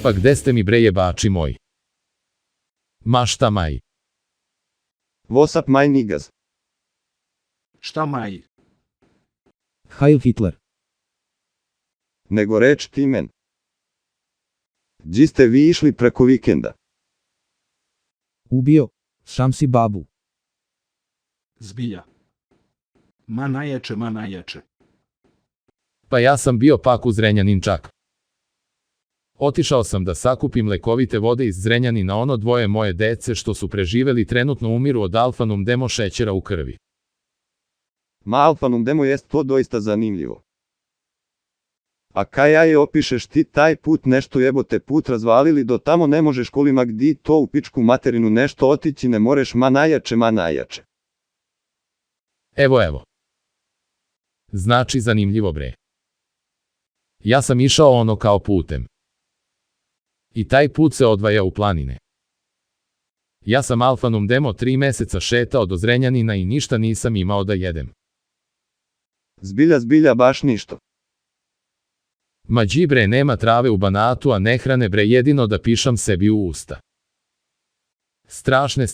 Pa gde ste mi bre jebači moj? Ma šta maj? What's up my niggas? Šta maj? Heil Hitler. Nego reč ti men. Gdje ste vi išli preko vikenda? Ubio sam si babu. Zbilja. Ma najjače, ma najjače. Pa ja sam bio pak u Zrenjanin čak. Otišao sam da sakupim lekovite vode iz Zrenjanina, ono dvoje moje dece što su preživeli trenutno umiru od alfanum demo šećera u krvi. Ma alfanum demo jest to doista zanimljivo. A kaj ja je opišeš ti taj put nešto jebote put razvalili do tamo ne možeš kolima gdi to u pičku materinu nešto otići ne moreš ma najjače ma najjače. Evo. Znači zanimljivo bre. Ja sam išao ono kao putem. I taj put se odvaja u planine. Ja sam alfanum demo 3 meseca šetao do Zrenjanina i ništa nisam imao da jedem. Zbilja baš ništo. Mađi bre nema trave u Banatu, a ne hrane bre jedino da pišam sebi u usta. Strašne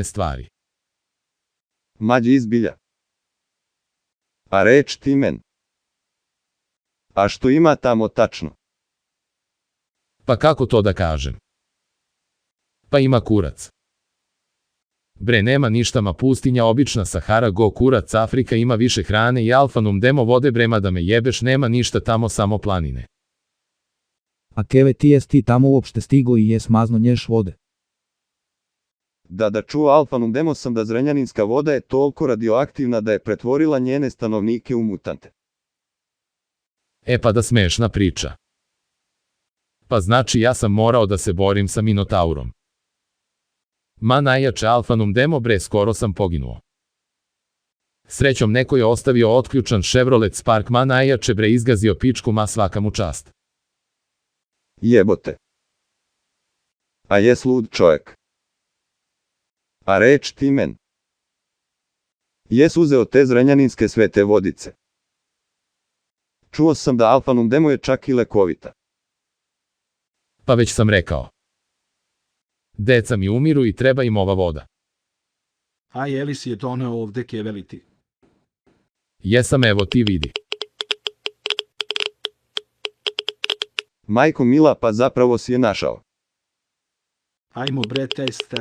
stvari. Mađi izbilja. A reč ti men. A što ima tamo tačno? Pa kako to da kažem? Pa ima kurac. Bre nema ništa ma pustinja obična Sahara go kurac Afrika ima više hrane i alfanum demo vode brema da me jebeš nema ništa tamo samo planine. A keve ti jes ti tamo uopšte stigo i jes mazno nješ vode? Da čuo alfanum demo sam da zrenjaninska voda je toliko radioaktivna da je pretvorila njene stanovnike u mutante. E pa da smešna priča. Pa znači ja sam morao da se borim sa Minotaurom. Ma najjače alfanum demo bre skoro sam poginuo. Srećom neko je ostavio otključan Chevrolet Spark ma najjače bre izgazio pičku ma svaka mu čast. Jebote. A jes lud čovjek. A reč ti men. Jes uzeo te zrenjaninske svete vodice. Čuo sam da alfanum demo je čak i lekovita. Pa već sam rekao. Deca mi umiru i treba im ova voda. A jeli si je doneo ovde keveliti? Jesam evo ti vidi. Majko mila pa zapravo si je našao. Ajmo bre test.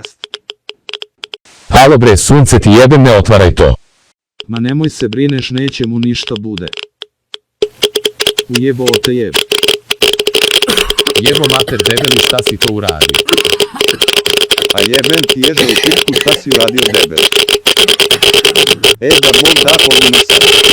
Halo bre sunce ti jebem ne otvaraj to. Ma nemoj se brineš neće mu ništa bude. Ujebo te jeb. Jebo mater debeli šta si to uradio? A jebem ti ježe u pičku šta si uradio debel. Da Bog da poginu sad.